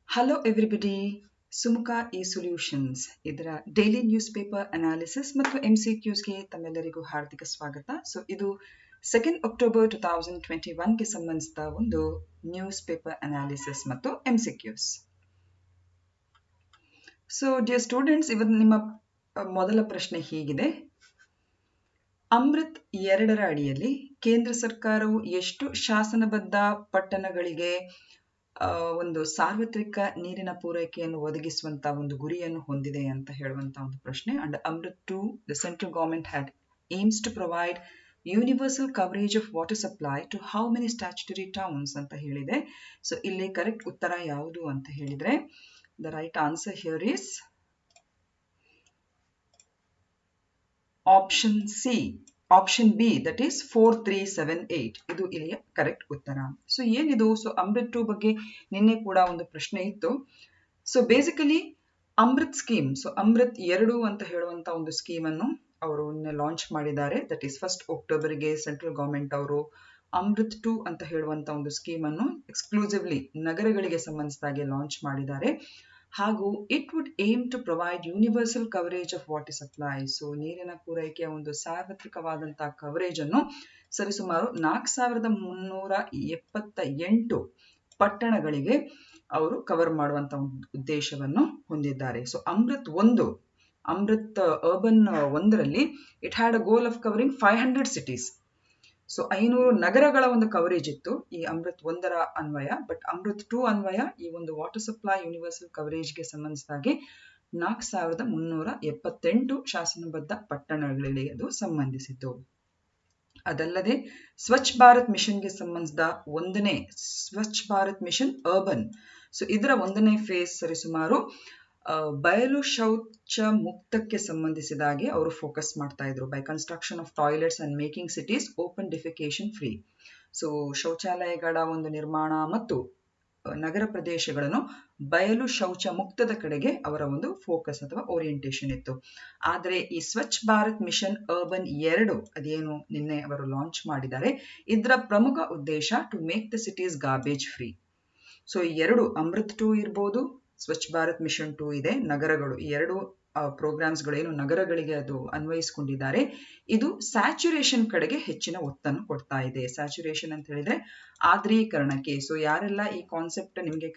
Hello everybody, Sumukha E solutions ಇದರ daily news paper analysis ಮತ್ತು MCQsಗೆ ತಮ್ಮೆಲ್ಲರಿಗೂ ಹಾರ್ದಿಕ ಸ್ವಾಗತ. ಸೊ ಇದು 2 ಅಕ್ಟೋಬರ್ 2021ಗೆ ಸಂಬಂಧಿಸಿದ ಒಂದು ನ್ಯೂಸ್ ಪೇಪರ್ ಅನಾಲಿಸಿಸ್ ಮತ್ತು MCQs. ಸೊ ಡಿಯರ್ ಸ್ಟೂಡೆಂಟ್ಸ್, ಇವತ್ತು ನಿಮ್ಮ ಮೊದಲ ಪ್ರಶ್ನೆ ಹೀಗಿದೆ: ಅಮೃತ್ 2ರ ಅಡಿಯಲ್ಲಿ ಕೇಂದ್ರ ಸರ್ಕಾರವು ಎಷ್ಟು ಶಾಸನಬದ್ಧ ಪಟ್ಟಣಗಳಿಗೆ ಒಂದು ಸಾರ್ವತ್ರಿಕ ನೀರಿನ ಪೂರೈಕೆಯನ್ನು ಒದಗಿಸುವಂತ ಒಂದು ಗುರಿಯನ್ನು ಹೊಂದಿದೆ ಅಂತ ಹೇಳುವಂತ ಒಂದು ಪ್ರಶ್ನೆ. And Amrit 2, the central government had aims to provide universal coverage of water supply to how many statutory towns ಅಂತ ಹೇಳಿದೆ. ಸೊ ಇಲ್ಲಿ ಕರೆಕ್ಟ್ ಉತ್ತರ ಯಾವುದು ಅಂತ ಹೇಳಿದ್ರೆ, the right answer here is option B, that is 4378. ಇದು ಇಲ್ಲಿಯ ಕರೆಕ್ಟ್ ಉತ್ತರ. ಸೊ ಏನಿದು? ಸೊ ಅಮೃತ್ 2 ಬಗ್ಗೆ ನಿನ್ನೆ ಕೂಡ ಒಂದು ಪ್ರಶ್ನೆ ಇತ್ತು. So basically Amrit scheme, so Amrit 2 ಅಂತ ಹೇಳುವಂತ ಒಂದು ಸ್ಕೀಮ್ ಅನ್ನು ಅವರು ಲಾಂಚ್ ಮಾಡಿದ್ದಾರೆ. ದಟ್ ಈಸ್ 1 ಅಕ್ಟೋಬರ್ಗೆ ಸೆಂಟ್ರಲ್ ಗವರ್ಮೆಂಟ್ ಅವರು ಅಮೃತ್ 2 ಅಂತ ಹೇಳುವಂತ ಒಂದು ಸ್ಕೀಮ್ ಅನ್ನು ಎಕ್ಸ್ಕ್ಲೂಸಿವ್ಲಿ ನಗರಗಳಿಗೆ ಸಂಬಂಧಿಸಿದಾಗೆ ಲಾಂಚ್ ಮಾಡಿದ್ದಾರೆ. ಹಾಗೂ it would aim to provide universal coverage of water supply. So ನೀರಿನ ಪೂರೈಕೆಯ ಒಂದು ಸಾರ್ವತ್ರಿಕವಾದಂತಹ ಕವರೇಜ್ ಅನ್ನು ಸರಿಸುಮಾರು 4378 ಪಟ್ಟಣಗಳಿಗೆ ಅವರು ಕವರ್ ಮಾಡುವಂತ ಒಂದು ಉದ್ದೇಶವನ್ನು ಹೊಂದಿದ್ದಾರೆ. ಸೊ ಅಮೃತ್ ಅರ್ಬನ್ 1ರಲ್ಲಿ it had a goal of covering 500 cities. So 500 ನಗರಗಳ ಒಂದು ಕವರೇಜ್ ಇತ್ತು ಈ ಅಮೃತ್ 1ರ ಅನ್ವಯ. ಬಟ್ ಅಮೃತ್ 2 ಅನ್ವಯ ಈ ಒಂದು ವಾಟರ್ ಸಪ್ಲೈ ಯೂನಿವರ್ಸಲ್ ಕವರೇಜ್ಗೆ ಸಂಬಂಧಿಸಿದಾಗೆ 4378 ಶಾಸನಬದ್ಧ ಪಟ್ಟಣಗಳಿಗೆ ಅದು ಸಂಬಂಧಿಸಿತು. ಅದಲ್ಲದೆ ಸ್ವಚ್ಛ ಭಾರತ್ ಮಿಷನ್ಗೆ ಸಂಬಂಧಿಸಿದ 1ನೇ Swachh Bharat mission urban, so ಇದರ 1ನೇ ಫೇಸ್ ಸರಿಸುಮಾರು ಬಯಲು ಶೌಚ ಮುಕ್ತಕ್ಕೆ ಸಂಬಂಧಿಸಿದಾಗೆ ಅವರು ಫೋಕಸ್ ಮಾಡ್ತಾ ಇದ್ರು. By construction of toilets and making cities open defecation free. So ಶೌಚಾಲಯಗಳ ಒಂದು ನಿರ್ಮಾಣ ಮತ್ತು ನಗರ ಪ್ರದೇಶಗಳನ್ನು ಬಯಲು ಶೌಚ ಮುಕ್ತದ ಕಡೆಗೆ ಅವರ ಒಂದು ಫೋಕಸ್ ಅಥವಾ ಓರಿಯೆಂಟೇಷನ್ ಇತ್ತು. ಆದರೆ ಈ ಸ್ವಚ್ಛ ಭಾರತ್ ಮಿಷನ್ ಅರ್ಬನ್ 2 ಅದೇನು ನಿನ್ನೆ ಅವರು ಲಾಂಚ್ ಮಾಡಿದ್ದಾರೆ, ಇದರ ಪ್ರಮುಖ ಉದ್ದೇಶ to make the cities garbage free. So ಈ 2 ಅಮೃತ್ 2 ಇರ್ಬೋದು, ಸ್ವಚ್ಛ ಭಾರತ್ ಮಿಷನ್ 2 ಇದೆ, ನಗರಗಳು, ಈ 2 ಪ್ರೋಗ್ರಾಮ್ಸ್ಗಳೇನು ನಗರಗಳಿಗೆ ಅದು ಅನ್ವಯಿಸಿಕೊಂಡಿದ್ದಾರೆ, ಇದು ಸ್ಯಾಚುರೇಷನ್ ಕಡೆಗೆ ಹೆಚ್ಚಿನ ಒತ್ತನ್ನು ಕೊಡ್ತಾ ಇದೆ. ಸ್ಯಾಚುರೇಷನ್ ಅಂತ ಹೇಳಿದ್ರೆ ಆದ್ರೀಕರಣಕ್ಕೆ. ಸೊ ಯಾರೆಲ್ಲ ಈ ಕಾನ್ಸೆಪ್ಟ್ ನಿಮಗೆ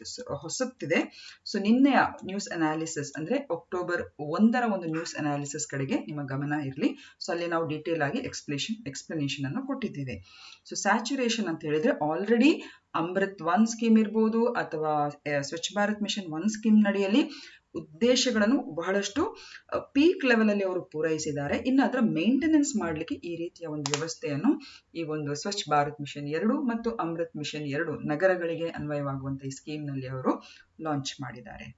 ಹೊಸತ್ತಿದೆ, ಸೊ ನಿನ್ನೆಯ ನ್ಯೂಸ್ ಅನಾಲಿಸಿಸ್ ಅಂದ್ರೆ ಅಕ್ಟೋಬರ್ 1ರ ಒಂದು ನ್ಯೂಸ್ ಅನಾಲಿಸಿಸ್ ಕಡೆಗೆ ನಿಮ್ಮ ಗಮನ ಇರಲಿ. ಸೊ ಅಲ್ಲಿ ನಾವು ಡೀಟೇಲ್ ಆಗಿ ಎಕ್ಸ್ಪ್ಲನೇಷನ್ ಅನ್ನು ಕೊಟ್ಟಿದ್ದೇವೆ. ಸೊ ಸ್ಯಾಚುರೇಷನ್ ಅಂತ ಹೇಳಿದ್ರೆ ಆಲ್ರೆಡಿ ಅಮೃತ್ 1 ಸ್ಕೀಮ್ ಇರ್ಬೋದು ಅಥವಾ ಸ್ವಚ್ಛ ಭಾರತ್ ಮಿಷನ್ 1 ಸ್ಕೀಮ್ ನಡಿಯಲ್ಲಿ ಉದ್ದೇಶಗಳನ್ನು ಬಹಳಷ್ಟು ಪೀಕ್ ಲೆವೆಲ್ ಅಲ್ಲಿ ಅವರು ಪೂರೈಸಿದ್ದಾರೆ. ಇನ್ನು ಅದರ ಮೇಂಟೆನೆನ್ಸ್ ಮಾಡಲಿಕ್ಕೆ ಈ ರೀತಿಯ ಒಂದು ವ್ಯವಸ್ಥೆಯನ್ನು ಈ ಒಂದು ಸ್ವಚ್ಛ ಭಾರತ್ ಮಿಷನ್ 2 ಮತ್ತು ಅಮೃತ್ ಮಿಷನ್ 2 ನಗರಗಳಿಗೆ ಅನ್ವಯವಾಗುವಂತ ಈ ಸ್ಕೀಮ್ ನಲ್ಲಿ ಅವರು ಲಾಂಚ್ ಮಾಡಿದ್ದಾರೆ.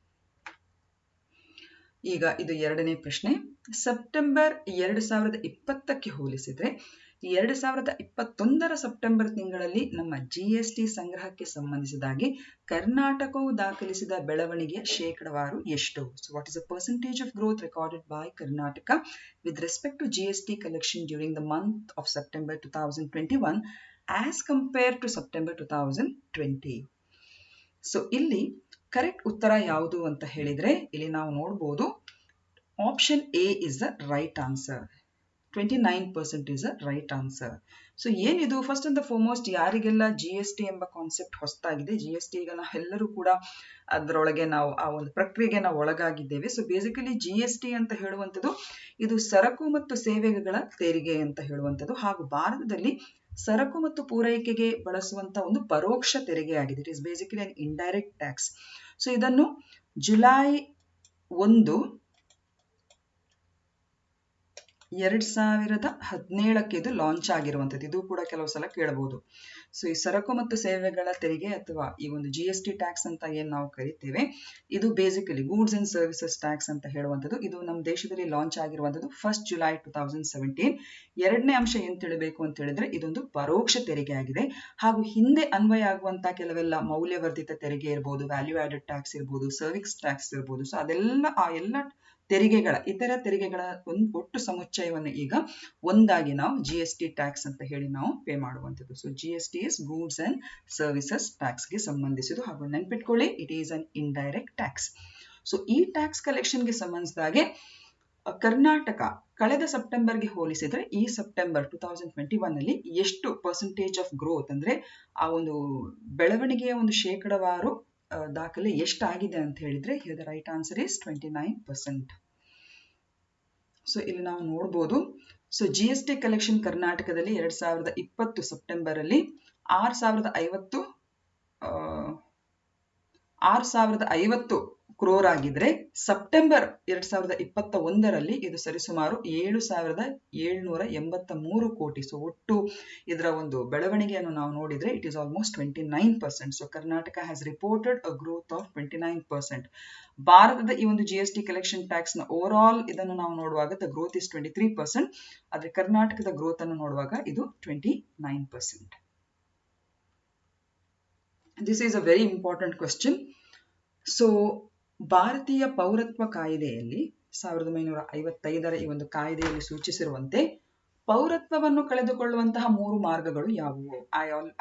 ಈಗ ಇದು 2ನೇ ಪ್ರಶ್ನೆ. ಸೆಪ್ಟೆಂಬರ್ 2020ಕ್ಕೆ ಹೋಲಿಸಿದ್ರೆ 2021ರ ಸೆಪ್ಟೆಂಬರ್ ತಿಂಗಳಲ್ಲಿ ನಮ್ಮ GST ಸಂಗ್ರಹಕ್ಕೆ ಸಂಬಂಧಿಸಿದಾಗಿ ಕರ್ನಾಟಕವು ದಾಖಲಿಸಿದ ಬೆಳವಣಿಗೆಯ ಶೇಕಡವಾರು ಎಷ್ಟು? So what is the percentage of growth recorded by Karnataka with respect to GST collection during the month of September 2021 as compare to September 2020. So ಇಲ್ಲಿ ಕರೆಕ್ಟ್ ಉತ್ತರ ಯಾವುದು ಅಂತ ಹೇಳಿದ್ರೆ, ಇಲ್ಲಿ ನಾವು ನೋಡಬಹುದು option A is the right answer. 29% is a right answer. So ಏನಿದು? First and foremost ಯಾರಿಗೆಲ್ಲ GST ಎಂಬ ಕಾನ್ಸೆಪ್ಟ್ ಹೊಸದಾಗಿದೆ, GST ಈಗ ಎಲ್ಲರೂ ಕೂಡ ಅದರೊಳಗೆ ನಾವು ಆ ಒಂದು ಪ್ರಕ್ರಿಯೆಗೆ ನಾವು ಒಳಗಾಗಿದ್ದೇವೆ. ಸೊ ಬೇಸಿಕಲಿ GST ಅಂತ ಹೇಳುವಂಥದ್ದು ಇದು ಸರಕು ಮತ್ತು ಸೇವೆಗಳ ತೆರಿಗೆ ಅಂತ ಹೇಳುವಂಥದ್ದು, ಹಾಗೂ ಭಾರತದಲ್ಲಿ ಸರಕು ಮತ್ತು ಪೂರೈಕೆಗೆ ಬಳಸುವಂತ ಒಂದು ಪರೋಕ್ಷ ತೆರಿಗೆ ಆಗಿದೆ. It is basically an indirect tax. So ಇದನ್ನು ಜುಲೈ 1, 2017ಕ್ಕೆ ಇದು ಲಾಂಚ್ ಆಗಿರುವಂಥದ್ದು. ಇದು ಕೂಡ ಕೆಲವು ಸಲ ಕೇಳಬಹುದು. ಸೊ ಈ ಸರಕು ಮತ್ತು ಸೇವೆಗಳ ತೆರಿಗೆ ಅಥವಾ ಈ ಒಂದು GST ಟ್ಯಾಕ್ಸ್ ಅಂತ ಏನ್ ನಾವು ಕರಿತೇವೆ, ಇದು basically goods and services tax ಅಂತ ಹೇಳುವಂಥದ್ದು. ಇದು ನಮ್ಮ ದೇಶದಲ್ಲಿ ಲಾಂಚ್ ಆಗಿರುವಂಥದ್ದು 1 ಜುಲೈ 2017. 2ನೇ ಅಂಶ ಏನ್ ತಿಳಿಬೇಕು ಅಂತ ಹೇಳಿದ್ರೆ, ಇದೊಂದು ಪರೋಕ್ಷ ತೆರಿಗೆ ಆಗಿದೆ. ಹಾಗೂ ಹಿಂದೆ ಅನ್ವಯ ಆಗುವಂತಹ ಕೆಲವೆಲ್ಲ ಮೌಲ್ಯವರ್ಧಿತ ತೆರಿಗೆ ಇರ್ಬೋದು, ವ್ಯಾಲ್ಯೂ ಆಡೆಡ್ ಟ್ಯಾಕ್ಸ್ ಇರ್ಬೋದು, ಸರ್ವಿಸ್ ಟ್ಯಾಕ್ಸ್ ಇರ್ಬೋದು. ಸೊ ಅದೆಲ್ಲ ಆ ಎಲ್ಲ ತೆರಿಗೆಗಳ ಇತರ ತೆರಿಗೆಗಳ ಒಂದು ಒಟ್ಟು ಸಮುಚ್ಚಯವನ್ನು ಈಗ ಒಂದಾಗಿ ನಾವು GST ಟ್ಯಾಕ್ಸ್ ಅಂತ ಹೇಳಿ ನಾವು ಪೇ ಮಾಡುವಂಥದ್ದು. So GST is goods and services ಟ್ಯಾಕ್ಸ್ಗೆ ಸಂಬಂಧಿಸಿದ್ದು, ಹಾಗೂ ನೆನ್ಪಿಟ್ಕೊಳ್ಳಿ it is an indirect tax. So ಈ ಟ್ಯಾಕ್ಸ್ ಕಲೆಕ್ಷನ್ಗೆ ಸಂಬಂಧಿಸಿದಾಗೆ ಕರ್ನಾಟಕ ಕಳೆದ ಸೆಪ್ಟೆಂಬರ್ಗೆ ಹೋಲಿಸಿದ್ರೆ ಈ ಸೆಪ್ಟೆಂಬರ್ 2021 ಅಲ್ಲಿ ಎಷ್ಟು ಪರ್ಸೆಂಟೇಜ್ ಆಫ್ ಗ್ರೋತ್ ಅಂದ್ರೆ ಆ ಒಂದು ಬೆಳವಣಿಗೆಯ ಒಂದು ಶೇಕಡವಾರು ದಾಖಲೆ ಎಷ್ಟಾಗಿದೆ ಅಂತ ಹೇಳಿದ್ರೆ here the right answer is 29%. So ಇಲ್ಲಿ ನಾವು ನೋಡಬಹುದು. ಸೊ GST ಕಲೆಕ್ಷನ್ ಕರ್ನಾಟಕದಲ್ಲಿ 2020 ಸೆಪ್ಟೆಂಬರ್ ಅಲ್ಲಿ 6,050 ಕ್ರೋರ್ ಆಗಿದ್ರೆ ಸೆಪ್ಟೆಂಬರ್ 2021ರಲ್ಲಿ ಇದು ಸರಿಸುಮಾರು 7,783 ಕೋಟಿ. ಸೊ ಒಟ್ಟು ಇದರ ಒಂದು ಬೆಳವಣಿಗೆಯನ್ನು ನಾವು ನೋಡಿದ್ರೆ it is almost 29%. So Karnataka has reported a growth of 29%. ಭಾರತದ ಈ ಒಂದು GST ಕಲೆಕ್ಷನ್ ಟ್ಯಾಕ್ಸ್ ನ ಓವರ್ ಆಲ್ ಇದನ್ನು ನಾವು ನೋಡುವಾಗ ದ ಗ್ರೋತ್ ಇಸ್ 23%. ಆದ್ರೆ ಕರ್ನಾಟಕದ ಗ್ರೋತ್ ಅನ್ನು ನೋಡುವಾಗ ಇದು 29%. This is a very important question. So ಭಾರತೀಯ ಪೌರತ್ವ ಕಾಯ್ದೆಯಲ್ಲಿ 1955ರ ಈ ಒಂದು ಕಾಯ್ದೆಯಲ್ಲಿ ಸೂಚಿಸಿರುವಂತೆ ಪೌರತ್ವವನ್ನು ಕಳೆದುಕೊಳ್ಳುವಂತಹ 3 ಮಾರ್ಗಗಳು ಯಾವುವು?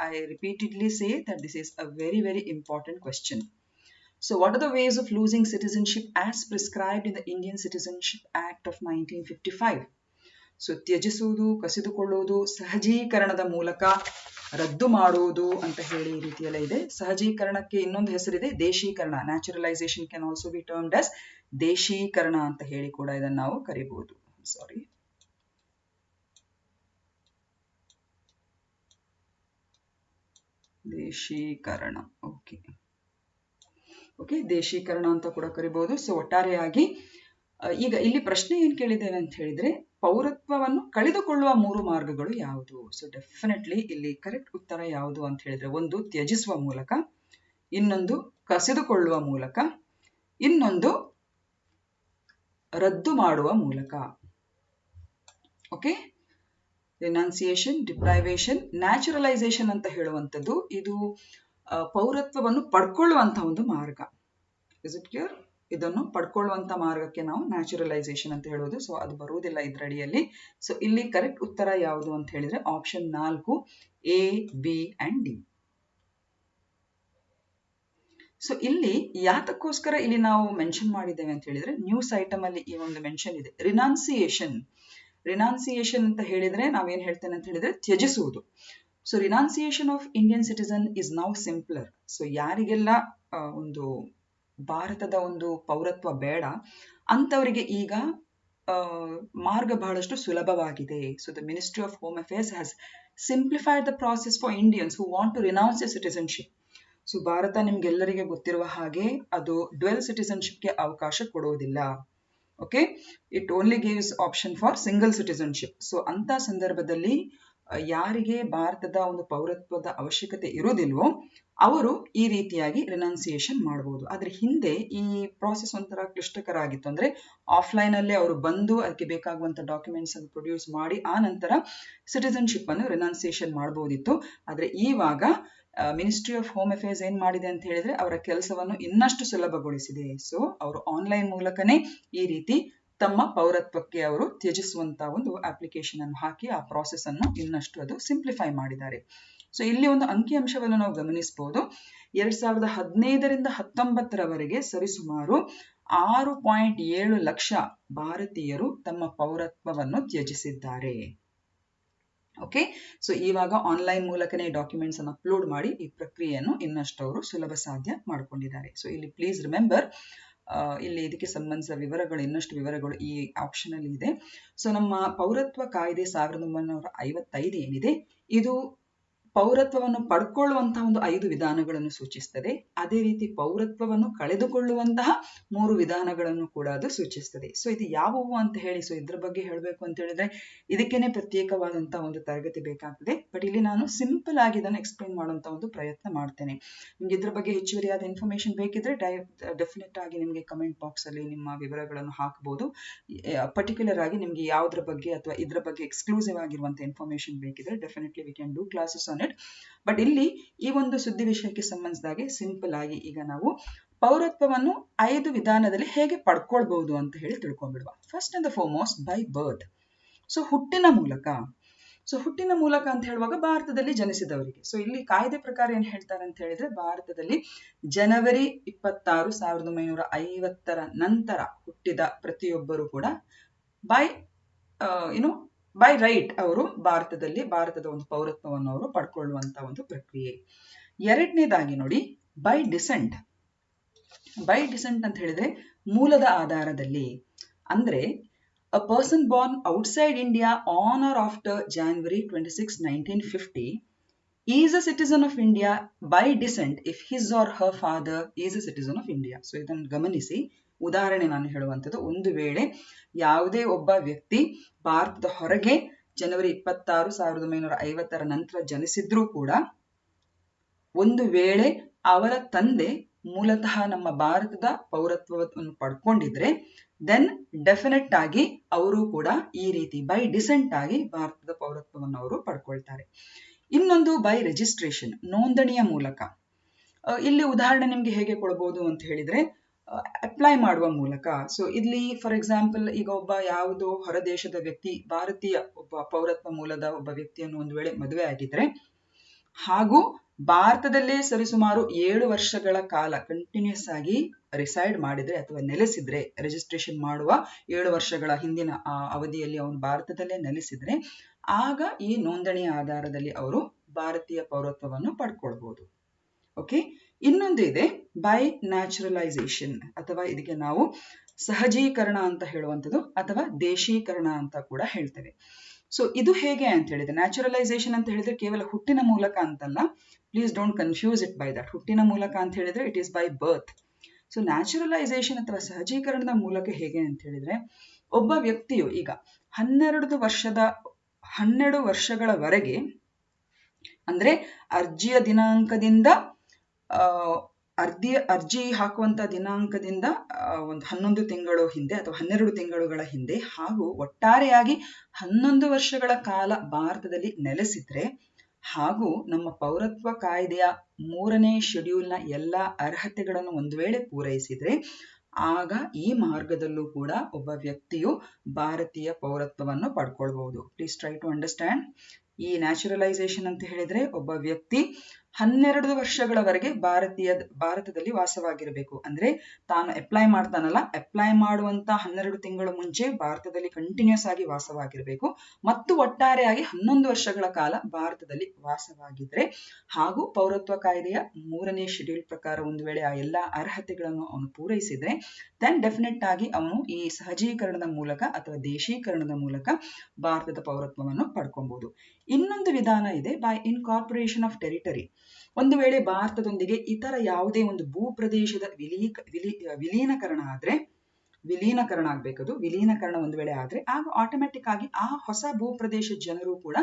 I repeatedly say that this is a very very important question. So what are the ways of losing citizenship as prescribed in the Indian Citizenship Act of 1955? So ತ್ಯಜಿಸುವುದು, ಕಸಿದುಕೊಳ್ಳುವುದು, ಸಹಜೀಕರಣದ ಮೂಲಕ ರದ್ದು ಮಾಡುವುದು ಅಂತ ಹೇಳಿ ಈ ರೀತಿಯೆಲ್ಲ ಇದೆ. ಸಹಜೀಕರಣಕ್ಕೆ ಇನ್ನೊಂದು ಹೆಸರಿದೆ ದೇಶೀಕರಣ. Naturalisation can also be termed as ದೇಶೀಕರಣ ಅಂತ ಹೇಳಿ ಕೂಡ ಇದನ್ನು ನಾವು ಕರೀಬಹುದು. ಸಾರಿ, ದೇಶೀಕರಣ. ಓಕೆ, ದೇಶೀಕರಣ ಅಂತ ಕೂಡ ಕರಿಬಹುದು. ಸೊ ಒಟ್ಟಾರೆಯಾಗಿ ಈಗ ಇಲ್ಲಿ ಪ್ರಶ್ನೆ ಏನ್ ಕೇಳಿದ್ದೇವೆ ಅಂತ ಹೇಳಿದ್ರೆ ಪೌರತ್ವವನ್ನು ಕಳೆದುಕೊಳ್ಳುವ 3 ಮಾರ್ಗಗಳು ಯಾವುದು? ಸೊ ಡೆಫಿನೆಟ್ಲಿ ಇಲ್ಲಿ ಕರೆಕ್ಟ್ ಉತ್ತರ ಯಾವುದು ಅಂತ ಹೇಳಿದ್ರೆ ಒಂದು ತ್ಯಜಿಸುವ ಮೂಲಕ, ಇನ್ನೊಂದು ಕಸಿದುಕೊಳ್ಳುವ ಮೂಲಕ, ಇನ್ನೊಂದು ರದ್ದು ಮಾಡುವ ಮೂಲಕ. ಓಕೆ, ರಿನೌನ್ಸಿಯೇಷನ್, ಡಿಪ್ರೈವೇಷನ್, ನ್ಯಾಚುರಲೈಸೇಷನ್ ಅಂತ ಹೇಳುವಂಥದ್ದು ಇದು ಪೌರತ್ವವನ್ನು ಪಡ್ಕೊಳ್ಳುವಂತಹ ಒಂದು ಮಾರ್ಗ. Is it clear? ಇದನ್ನು ಪಡ್ಕೊಳ್ಳುವಂತ ಮಾರ್ಗಕ್ಕೆ ನಾವು ನ್ಯಾಚುರಲೈಸೇಷನ್ ಅಂತ ಹೇಳೋದು. ಸೊ ಅದು ಬರುವುದಿಲ್ಲ ಇದರಡಿಯಲ್ಲಿ. ಸೊ ಇಲ್ಲಿ ಕರೆಕ್ಟ್ ಉತ್ತರ ಯಾವುದು ಅಂತ ಹೇಳಿದ್ರೆ option 4 A, B and D. So ಇಲ್ಲಿ ಯಾತಕ್ಕೋಸ್ಕರ ಇಲ್ಲಿ ನಾವು ಮೆನ್ಷನ್ ಮಾಡಿದ್ದೇವೆ ಅಂತ ಹೇಳಿದ್ರೆ ನ್ಯೂಸ್ ಐಟಮ್ ಅಲ್ಲಿ ಈ ಒಂದು ಮೆನ್ಷನ್ ಇದೆ. ರಿನೌನ್ಸಿಯೇಷನ್ ಅಂತ ಹೇಳಿದ್ರೆ ನಾವೇನ್ ಹೇಳ್ತೇನೆ ಅಂತ ಹೇಳಿದ್ರೆ ತ್ಯಜಿಸುವುದು. So renunciation of Indian citizen is now simpler. So ಯಾರಿಗೆಲ್ಲ ಒಂದು ಭಾರತದ ಒಂದು ಪೌರತ್ವ ಬೇಡ ಅಂತವರಿಗೆ ಈಗ ಮಾರ್ಗ ಬಹಳಷ್ಟು ಸುಲಭವಾಗಿದೆ. So the ministry of home affairs has simplified the process for Indians who want to renounce a citizenship. So Bharat ನಿಮ್ಗೆಲ್ಲರಿಗೆ ಗೊತ್ತಿರುವ ಹಾಗೆ ಅದು ಡ್ವೆಲ್ ಸಿಟಿಸನ್ಶಿಪ್ಗೆ ಅವಕಾಶ ಕೊಡುವುದಿಲ್ಲ. Okay, it only gives option for single citizenship. So ಅಂತ ಸಂದರ್ಭದಲ್ಲಿ ಯಾರಿಗೆ ಭಾರತದ ಒಂದು ಪೌರತ್ವದ ಅವಶ್ಯಕತೆ ಇರುವುದಿಲ್ವೋ ಅವರು ಈ ರೀತಿಯಾಗಿ ರಿನೌನ್ಸಿಯೇಷನ್ ಮಾಡಬಹುದು. ಆದ್ರೆ ಹಿಂದೆ ಈ ಪ್ರಾಸೆಸ್ ಒಂಥರ ಕ್ಲಿಷ್ಟಕರ ಆಗಿತ್ತು. ಅಂದ್ರೆ ಆಫ್ಲೈನ್ ಅಲ್ಲೇ ಅವರು ಬಂದು ಅದಕ್ಕೆ ಬೇಕಾಗುವಂತ ಡಾಕ್ಯುಮೆಂಟ್ಸ್ ಅನ್ನು ಪ್ರೊಡ್ಯೂಸ್ ಮಾಡಿ ಆ ನಂತರ ಸಿಟಿಸನ್ಶಿಪ್ ಅನ್ನು ರಿನೌನ್ಸಿಯೇಷನ್ ಮಾಡಬಹುದಿತ್ತು. ಆದ್ರೆ ಇವಾಗ ಮಿನಿಸ್ಟ್ರಿ ಆಫ್ ಹೋಮ್ ಅಫೇರ್ಸ್ ಏನ್ ಮಾಡಿದೆ ಅಂತ ಹೇಳಿದ್ರೆ ಅವರ ಕೆಲಸವನ್ನು ಇನ್ನಷ್ಟು ಸುಲಭಗೊಳಿಸಿದೆ. ಸೊ ಅವರು ಆನ್ಲೈನ್ ಮೂಲಕನೇ ಈ ರೀತಿ ತಮ್ಮ ಪೌರತ್ವಕ್ಕೆ ಅವರು ತ್ಯಜಿಸುವಂತ ಒಂದು ಅಪ್ಲಿಕೇಶನ್ ಅನ್ನು ಹಾಕಿ ಆ ಪ್ರಾಸೆಸ್ ಅನ್ನು ಇನ್ನಷ್ಟು ಅದು ಸಿಂಪ್ಲಿಫೈ ಮಾಡಿದ್ದಾರೆ. ಸೊ ಇಲ್ಲಿ ಒಂದು ಅಂಕಿಅಂಶವನ್ನು ನಾವು ಗಮನಿಸಬಹುದು. 2015ರಿಂದ 19ರವರೆಗೆ ಸರಿಸುಮಾರು 6.7 ಲಕ್ಷ ಭಾರತೀಯರು ತಮ್ಮ ಪೌರತ್ವವನ್ನು ತ್ಯಜಿಸಿದ್ದಾರೆ. ಓಕೆ, ಸೊ ಇವಾಗ ಆನ್ಲೈನ್ ಮೂಲಕನೇ ಡಾಕ್ಯುಮೆಂಟ್ಸ್ ಅನ್ನು ಅಪ್ಲೋಡ್ ಮಾಡಿ ಈ ಪ್ರಕ್ರಿಯೆಯನ್ನು ಇನ್ನಷ್ಟು ಅವರು ಸುಲಭ ಸಾಧ್ಯ ಮಾಡಿಕೊಂಡಿದ್ದಾರೆ. ಸೊ ಇಲ್ಲಿ ಪ್ಲೀಸ್ ರಿಮೆಂಬರ್ ಇಲ್ಲಿ ಇದಕ್ಕೆ ಸಂಬಂಧಿಸಿದ ವಿವರಗಳು ಇನ್ನಷ್ಟು ವಿವರಗಳು ಈ ಆಪ್ಷನ್ ಅಲ್ಲಿ ಇದೆ. ಸೊ ನಮ್ಮ ಪೌರತ್ವ ಕಾಯ್ದೆ 1955 ಏನಿದೆ ಇದು ಪೌರತ್ವವನ್ನು ಪಡ್ಕೊಳ್ಳುವಂತಹ ಒಂದು 5 ವಿಧಾನಗಳನ್ನು ಸೂಚಿಸುತ್ತದೆ. ಅದೇ ರೀತಿ ಪೌರತ್ವವನ್ನು ಕಳೆದುಕೊಳ್ಳುವಂತಹ 3 ವಿಧಾನಗಳನ್ನು ಕೂಡ ಅದು ಸೂಚಿಸುತ್ತದೆ. ಸೊ ಇದು ಯಾವುವು ಅಂತ ಹೇಳಿ ಸೊ ಇದ್ರ ಬಗ್ಗೆ ಹೇಳಬೇಕು ಅಂತ ಹೇಳಿದ್ರೆ ಇದಕ್ಕೇನೆ ಪ್ರತ್ಯೇಕವಾದಂತಹ ಒಂದು ತರಗತಿ ಬೇಕಾಗ್ತದೆ. ಬಟ್ ಇಲ್ಲಿ ನಾನು ಸಿಂಪಲ್ ಆಗಿ ಇದನ್ನು ಎಕ್ಸ್ಪ್ಲೈನ್ ಮಾಡುವಂತ ಒಂದು ಪ್ರಯತ್ನ ಮಾಡ್ತೇನೆ. ನಿಮ್ಗೆ ಇದ್ರ ಬಗ್ಗೆ ಹೆಚ್ಚುವರಿಯಾದ ಇನ್ಫಾರ್ಮೇಶನ್ ಬೇಕಿದ್ರೆ ಡೆಫಿನೆಟ್ ಆಗಿ ನಿಮ್ಗೆ ಕಮೆಂಟ್ ಬಾಕ್ಸ್ ಅಲ್ಲಿ ನಿಮ್ಮ ವಿವರಗಳನ್ನು ಹಾಕಬಹುದು. ಪರ್ಟಿಕ್ಯುಲರ್ ಆಗಿ ನಿಮ್ಗೆ ಯಾವ್ದ್ರ ಬಗ್ಗೆ ಅಥವಾ ಇದ್ರ ಬಗ್ಗೆ ಎಕ್ಸ್ಕ್ಲೂಸಿವ್ ಆಗಿರುವಂತ ಇನ್ಫಾರ್ಮೇಶನ್ ಬೇಕಿದ್ರೆ definitely we can do classes on on it. But ಇಲ್ಲಿ ಈ ಒಂದು ಸುದ್ದಿ ವಿಷಯಕ್ಕೆ ಸಂಬಂಧಿಸಿದಾಗೆ ಸಿಂಪಲ್ ಆಗಿ ಈಗ ನಾವು ಪೌರತ್ವವನ್ನು 5 ವಿಧಾನದಲ್ಲಿ ಹೇಗೆ ಪಡ್ಕೊಳ್ಬಹುದು ಅಂತ ಹೇಳಿ ತಿಳ್ಕೊಂಡ್ಬಿಡುವ. First and the foremost by birth. So ಹುಟ್ಟಿನ ಮೂಲಕ. ಸೊ ಹುಟ್ಟಿನ ಮೂಲಕ ಅಂತ ಹೇಳುವಾಗ ಭಾರತದಲ್ಲಿ ಜನಿಸಿದವರಿಗೆ. ಸೊ ಇಲ್ಲಿ ಕಾಯ್ದೆ ಪ್ರಕಾರ ಏನ್ ಹೇಳ್ತಾರೆ ಅಂತ ಹೇಳಿದ್ರೆ, ಭಾರತದಲ್ಲಿ ಜನವರಿ 26, 1950 ನಂತರ ಹುಟ್ಟಿದ ಪ್ರತಿಯೊಬ್ಬರು ಕೂಡ ಬೈ ರೈಟ್ ಅವರು ಭಾರತದ ಒಂದು ಪೌರತ್ವವನ್ನು ಅವರು ಪಡ್ಕೊಳ್ಳುವಂತ ಒಂದು ಪ್ರಕ್ರಿಯೆ. ಎರಡನೇದಾಗಿ ನೋಡಿ, ಬೈ ಡಿಸೆಂಟ್. ಬೈ ಡಿಸೆಂಟ್ ಅಂತ ಹೇಳಿದ್ರೆ ಮೂಲದ ಆಧಾರದಲ್ಲಿ. ಅಂದ್ರೆ a person born outside India on or after January 26, 1950 is a citizen of India by descent if his or her father is a citizen of India. So ಇದನ್ನು ಗಮನಿಸಿ. ಉದಾಹರಣೆ ನಾನು ಹೇಳುವಂಥದ್ದು, ಒಂದು ವೇಳೆ ಯಾವುದೇ ಒಬ್ಬ ವ್ಯಕ್ತಿ ಭಾರತದ ಹೊರಗೆ ಜನವರಿ 26, 1950 ನಂತರ ಜನಿಸಿದ್ರೂ ಕೂಡ, ಒಂದು ವೇಳೆ ಅವರ ತಂದೆ ಮೂಲತಃ ನಮ್ಮ ಭಾರತದ ಪೌರತ್ವವನ್ನು ಪಡ್ಕೊಂಡಿದ್ರೆ ದೆನ್ ಡೆಫಿನೆಟ್ ಆಗಿ ಅವರು ಕೂಡ ಈ ರೀತಿ ಬೈ ಡಿಸೆಂಟ್ ಆಗಿ ಭಾರತದ ಪೌರತ್ವವನ್ನು ಅವರು ಪಡ್ಕೊಳ್ತಾರೆ. ಇನ್ನೊಂದು ಬೈ ರಿಜಿಸ್ಟ್ರೇಷನ್, ನೋಂದಣಿಯ ಮೂಲಕ. ಇಲ್ಲಿ ಉದಾಹರಣೆ ನಿಮ್ಗೆ ಹೇಗೆ ಕೊಡಬಹುದು ಅಂತ ಹೇಳಿದ್ರೆ, ಅಪ್ಲೈ ಮಾಡುವ ಮೂಲಕ. ಸೊ ಇಲ್ಲಿ ಫಾರ್ ಎಕ್ಸಾಂಪಲ್, ಈಗ ಒಬ್ಬ ಯಾವುದೋ ಹೊರದೇಶದ ವ್ಯಕ್ತಿ ಭಾರತೀಯ ಒಬ್ಬ ಪೌರತ್ವ ಮೂಲದ ಒಬ್ಬ ವ್ಯಕ್ತಿಯನ್ನು ಒಂದು ವೇಳೆ ಮದುವೆ ಆಗಿದ್ರೆ ಹಾಗೂ ಭಾರತದಲ್ಲೇ ಸರಿಸುಮಾರು 7 ವರ್ಷಗಳ ಕಾಲ ಕಂಟಿನ್ಯೂಸ್ ಆಗಿ ರಿಸೈಡ್ ಮಾಡಿದ್ರೆ ಅಥವಾ ನೆಲೆಸಿದ್ರೆ, ರಿಜಿಸ್ಟ್ರೇಷನ್ ಮಾಡುವ 7 ವರ್ಷಗಳ ಹಿಂದಿನ ಅವಧಿಯಲ್ಲಿ ಅವನು ಭಾರತದಲ್ಲೇ ನೆಲೆಸಿದ್ರೆ, ಆಗ ಈ ನೋಂದಣಿಯ ಆಧಾರದಲ್ಲಿ ಅವರು ಭಾರತೀಯ ಪೌರತ್ವವನ್ನು ಪಡ್ಕೊಳ್ಬಹುದು. ಓಕೆ. ಇನ್ನೊಂದು ಇದೆ ಬೈ ನ್ಯಾಚುರಲೈಸೇಷನ್, ಅಥವಾ ಇದಕ್ಕೆ ನಾವು ಸಹಜೀಕರಣ ಅಂತ ಹೇಳುವಂಥದ್ದು ಅಥವಾ ದೇಶೀಕರಣ ಅಂತ ಕೂಡ ಹೇಳ್ತೇವೆ. ಸೊ ಇದು ಹೇಗೆ ಅಂತ ಹೇಳಿದ್ರೆ, ನ್ಯಾಚುರಲೈಸೇಷನ್ ಅಂತ ಹೇಳಿದ್ರೆ ಕೇವಲ ಹುಟ್ಟಿನ ಮೂಲಕ ಅಂತಲ್ಲ, please don't confuse it by that. ಹುಟ್ಟಿನ ಮೂಲಕ ಅಂತ ಹೇಳಿದ್ರೆ it is by birth. So naturalisation ಅಥವಾ ಸಹಜೀಕರಣದ ಮೂಲಕ ಹೇಗೆ ಅಂತ ಹೇಳಿದ್ರೆ, ಒಬ್ಬ ವ್ಯಕ್ತಿಯು ಈಗ 12 ವರ್ಷಗಳವರೆಗೆ, ಅಂದ್ರೆ ಅರ್ಜಿಯ ದಿನಾಂಕದಿಂದ ಅರ್ಜಿ ಹಾಕುವಂತ ದಿನಾಂಕದಿಂದ ಒಂದು 11 ತಿಂಗಳು ಹಿಂದೆ ಅಥವಾ 12 ತಿಂಗಳುಗಳ ಹಿಂದೆ, ಹಾಗೂ ಒಟ್ಟಾರೆಯಾಗಿ 11 ವರ್ಷಗಳ ಕಾಲ ಭಾರತದಲ್ಲಿ ನೆಲೆಸಿದ್ರೆ ಹಾಗೂ ನಮ್ಮ ಪೌರತ್ವ ಕಾಯ್ದೆಯ 3ನೇ ಶೆಡ್ಯೂಲ್ನ ಎಲ್ಲ ಅರ್ಹತೆಗಳನ್ನು ಒಂದು ವೇಳೆ ಪೂರೈಸಿದ್ರೆ, ಆಗ ಈ ಮಾರ್ಗದಲ್ಲೂ ಕೂಡ ಒಬ್ಬ ವ್ಯಕ್ತಿಯು ಭಾರತೀಯ ಪೌರತ್ವವನ್ನು ಪಡ್ಕೊಳ್ಬಹುದು. Please try to understand. ಈ ನ್ಯಾಚುರಲೈಸೇಷನ್ ಅಂತ ಹೇಳಿದ್ರೆ ಒಬ್ಬ ವ್ಯಕ್ತಿ 12 ವರ್ಷಗಳವರೆಗೆ ಭಾರತದಲ್ಲಿ ವಾಸವಾಗಿರಬೇಕು. ಅಂದ್ರೆ ತಾನು ಅಪ್ಲೈ ಮಾಡ್ತಾನಲ್ಲ, ಅಪ್ಲೈ ಮಾಡುವಂತ 12 ತಿಂಗಳು ಮುಂಚೆ ಭಾರತದಲ್ಲಿ ಕಂಟಿನ್ಯೂಸ್ ಆಗಿ ವಾಸವಾಗಿರಬೇಕು ಮತ್ತು ಒಟ್ಟಾರೆಯಾಗಿ 11 ವರ್ಷಗಳ ಕಾಲ ಭಾರತದಲ್ಲಿ ವಾಸವಾಗಿದ್ರೆ ಹಾಗೂ ಪೌರತ್ವ ಕಾಯ್ದೆಯ 3ನೇ ಶೆಡ್ಯೂಲ್ ಪ್ರಕಾರ ಒಂದು ವೇಳೆ ಆ ಎಲ್ಲಾ ಅರ್ಹತೆಗಳನ್ನು ಅವನು ಪೂರೈಸಿದ್ರೆ ದೆನ್ ಡೆಫಿನೆಟ್ ಆಗಿ ಅವನು ಈ ಸಹಜೀಕರಣದ ಮೂಲಕ ಅಥವಾ ದೇಶೀಕರಣದ ಮೂಲಕ ಭಾರತದ ಪೌರತ್ವವನ್ನು ಪಡ್ಕೊಬಹುದು. ಇನ್ನೊಂದು ವಿಧಾನ ಇದೆ ಬೈ ಇನ್ಕಾರ್ಪೊರೇಷನ್ ಆಫ್ ಟೆರಿಟರಿ. ಒಂದು ವೇಳೆ ಭಾರತದೊಂದಿಗೆ ಇತರ ಯಾವುದೇ ಒಂದು ಭೂಪ್ರದೇಶದ ವಿಲೀನಕರಣ ಆಗ್ಬೇಕದು. ವಿಲೀನಕರಣ ಒಂದು ವೇಳೆ ಆದ್ರೆ ಆಗ ಆಟೋಮ್ಯಾಟಿಕ್ ಆಗಿ ಆ ಹೊಸ ಭೂಪ್ರದೇಶದ ಜನರು ಕೂಡ